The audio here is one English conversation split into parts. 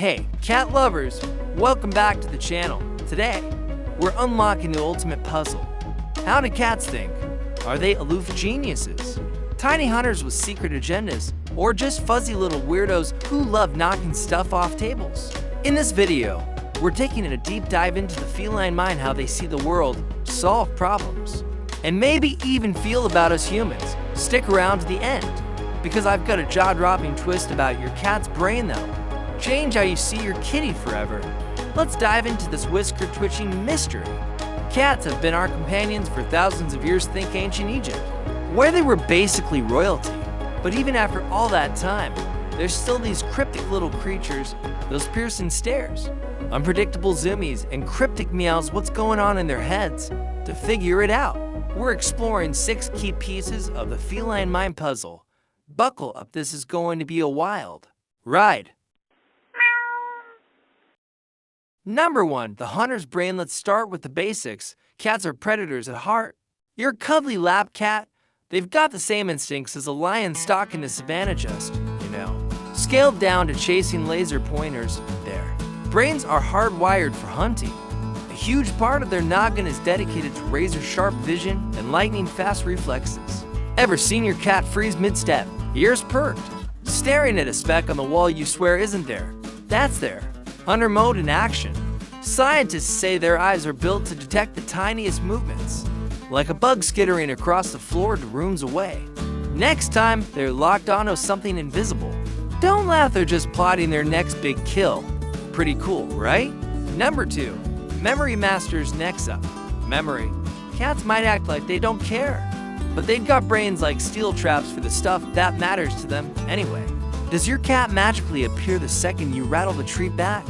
Hey, cat lovers, welcome back to the channel. Today, we're unlocking the ultimate puzzle. How do cats think? Are they aloof geniuses, tiny hunters with secret agendas, or just fuzzy little weirdos who love knocking stuff off tables? In this video, we're taking a deep dive into the feline mind, how they see the world, solve problems, and maybe even feel about us humans. Stick around to the end, because I've got a jaw-dropping twist about your cat's brain though. Change how you see your kitty forever. Let's dive into this whisker-twitching mystery. Cats have been our companions for thousands of years. Think ancient Egypt, where they were basically royalty. But even after all that time, there's still these cryptic little creatures, those piercing stares, unpredictable zoomies, and cryptic meows. What's going on in their heads? To figure it out, we're exploring 6 key pieces of the feline mind puzzle. Buckle up, this is going to be a wild ride. Number 1, the hunter's brain. Let's start with the basics. Cats are predators at heart. Your cuddly lap cat, they've got the same instincts as a lion stalking the savannah, just, scaled down to chasing laser pointers. Their brains are hardwired for hunting. A huge part of their noggin is dedicated to razor-sharp vision and lightning-fast reflexes. Ever seen your cat freeze mid-step, ears perked, staring at a speck on the wall you swear isn't there? That's there. Hunter mode in action. Scientists say their eyes are built to detect the tiniest movements, like a bug skittering across the floor to rooms away. Next time, they're locked onto something invisible. Don't laugh, they're just plotting their next big kill. Pretty cool, right? Number 2, memory masters. Next up, memory. Cats might act like they don't care, but they've got brains like steel traps for the stuff that matters to them anyway. Does your cat magically appear the second you rattle the treat back?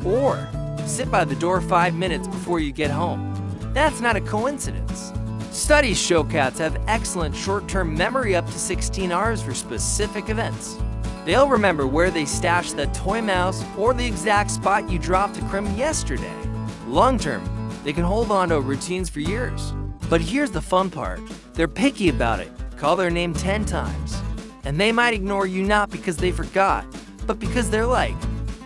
Or sit by the door 5 minutes before you get home? That's not a coincidence. Studies show cats have excellent short-term memory, up to 16 hours for specific events. They'll remember where they stashed that toy mouse or the exact spot you dropped a crumb yesterday. Long-term, they can hold on to routines for years. But here's the fun part. They're picky about it. Call their name 10 times. And they might ignore you, not because they forgot, but because they're like,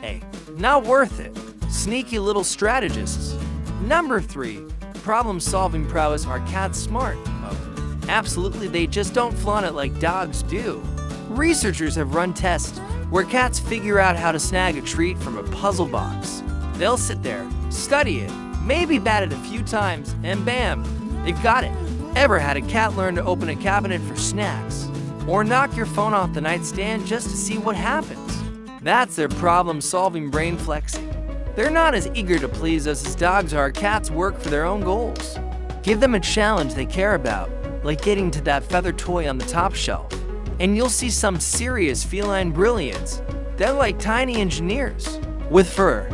hey, not worth it. Sneaky little strategists. Number 3, problem-solving prowess. Are cats smart? Oh, absolutely, they just don't flaunt it like dogs do. Researchers have run tests where cats figure out how to snag a treat from a puzzle box. They'll sit there, study it, maybe bat it a few times, and bam, they've got it. Ever had a cat learn to open a cabinet for snacks? Or knock your phone off the nightstand just to see what happens? That's their problem-solving brain flexing. They're not as eager to please us as dogs are. Cats work for their own goals. Give them a challenge they care about, like getting to that feather toy on the top shelf, and you'll see some serious feline brilliance. They're like tiny engineers with fur.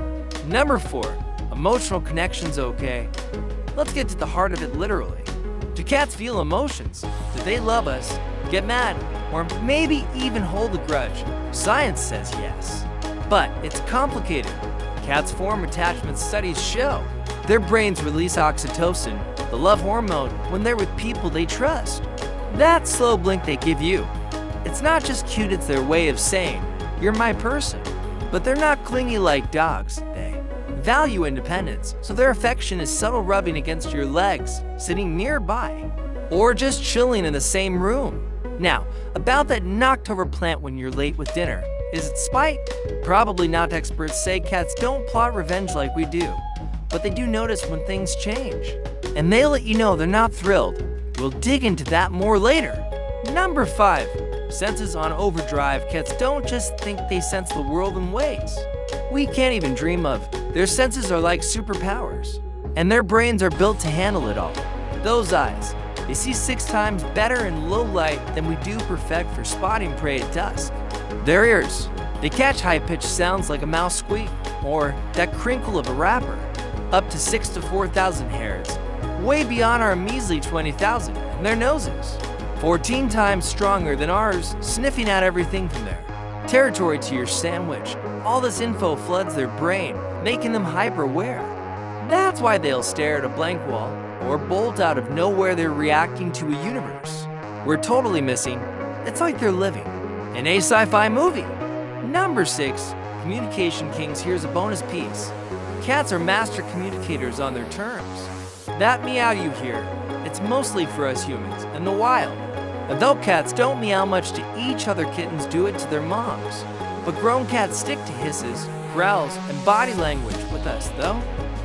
Number 4, emotional connections. Okay, let's get to the heart of it literally. Do cats feel emotions? Do they love us, get mad, or maybe even hold a grudge? Science says yes, but it's complicated. Cats form attachment. Studies show their brains release oxytocin, the love hormone, when they're with people they trust. That slow blink they give you, it's not just cute, it's their way of saying, you're my person. But they're not clingy like dogs. They value independence, so their affection is subtle, rubbing against your legs, sitting nearby, or just chilling in the same room. Now, about that knocked-over plant when you're late with dinner. Is it spite? Probably not. Experts say cats don't plot revenge like we do, but they do notice when things change, and they let you know they're not thrilled. We'll dig into that more later. Number 5, senses on overdrive. Cats don't just think, they sense the world in ways we can't even dream of. Their senses are like superpowers, and their brains are built to handle it all. Those eyes, they see 6 times better in low light than we do, perfect for spotting prey at dusk. Their ears, they catch high-pitched sounds like a mouse squeak or that crinkle of a wrapper. Up to 6 to 4,000 hairs, way beyond our measly 20,000. And their noses, 14 times stronger than ours, sniffing out everything from their territory to your sandwich. All this info floods their brain, making them hyper-aware. That's why they'll stare at a blank wall or bolt out of nowhere. They're reacting to a universe we're totally missing. It's like they're living in a sci-fi movie. Number 6, Communication Kings, here's a bonus piece. Cats are master communicators on their terms. That meow you hear, it's mostly for us humans in the wild. And though cats don't meow much to each other, kittens do it to their moms. But grown cats stick to hisses, growls, and body language with us, though.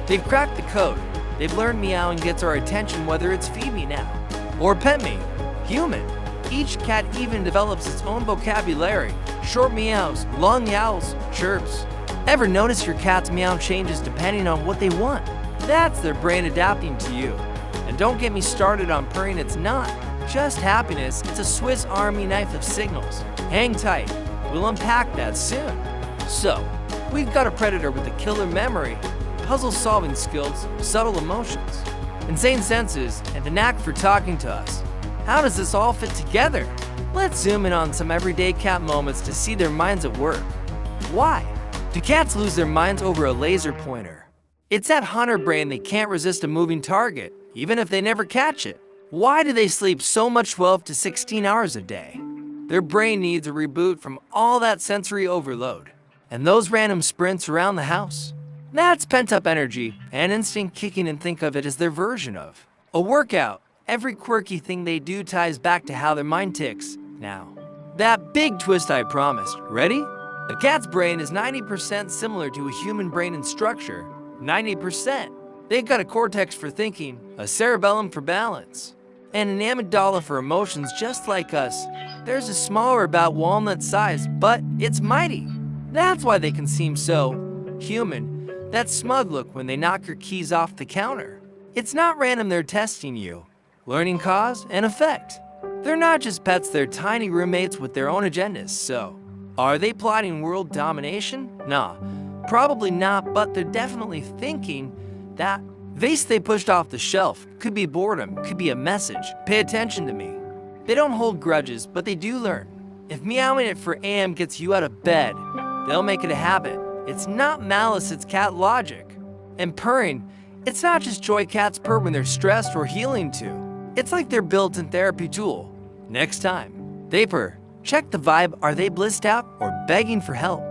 They've cracked the code. They've learned meowing gets our attention, whether it's feed me now or pet me, human. Each cat even develops its own vocabulary, short meows, long yowls, chirps. Ever notice your cat's meow changes depending on what they want? That's their brain adapting to you. And don't get me started on purring, it's not just happiness, it's a Swiss Army knife of signals. Hang tight, we'll unpack that soon. So, we've got a predator with a killer memory, puzzle-solving skills, subtle emotions, insane senses, and a knack for talking to us. How does this all fit together? Let's zoom in on some everyday cat moments to see their minds at work. Why do cats lose their minds over a laser pointer? It's that hunter brain, they can't resist a moving target, even if they never catch it. Why do they sleep so much 12 to 16 hours a day? Their brain needs a reboot from all that sensory overload and those random sprints around the house. That's pent-up energy and instinct kicking, and think of it as their version of a workout. Every quirky thing they do ties back to how their mind ticks. Now, that big twist I promised. Ready? A cat's brain is 90% similar to a human brain in structure. 90%. They've got a cortex for thinking, a cerebellum for balance, and an amygdala for emotions just like us. Theirs is smaller, about walnut size, but it's mighty. That's why they can seem so human. That smug look when they knock your keys off the counter. It's not random, they're testing you. Learning cause and effect. They're not just pets, they're tiny roommates with their own agendas. So, are they plotting world domination? Nah, probably not, but they're definitely thinking. That vase they pushed off the shelf could be boredom, could be a message. Pay attention to me. They don't hold grudges, but they do learn. If meowing at 4 a.m. gets you out of bed, they'll make it a habit. It's not malice, it's cat logic. And purring, it's not just joy. Cats purr when they're stressed or healing too. It's like their built-in therapy tool. Next time they purr, check the vibe. Are they blissed out or begging for help?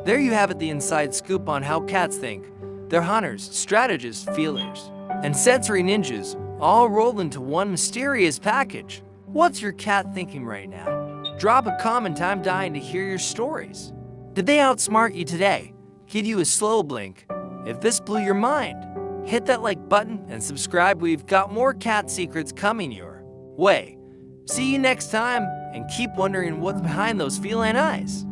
There you have it, the inside scoop on how cats think. They're hunters, strategists, feelers, and sensory ninjas, all rolled into one mysterious package. What's your cat thinking right now? Drop a comment, I'm dying to hear your stories. Did they outsmart you today? Give you a slow blink? If this blew your mind, hit that like button and subscribe. We've got more cat secrets coming your way. See you next time, and keep wondering what's behind those feline eyes.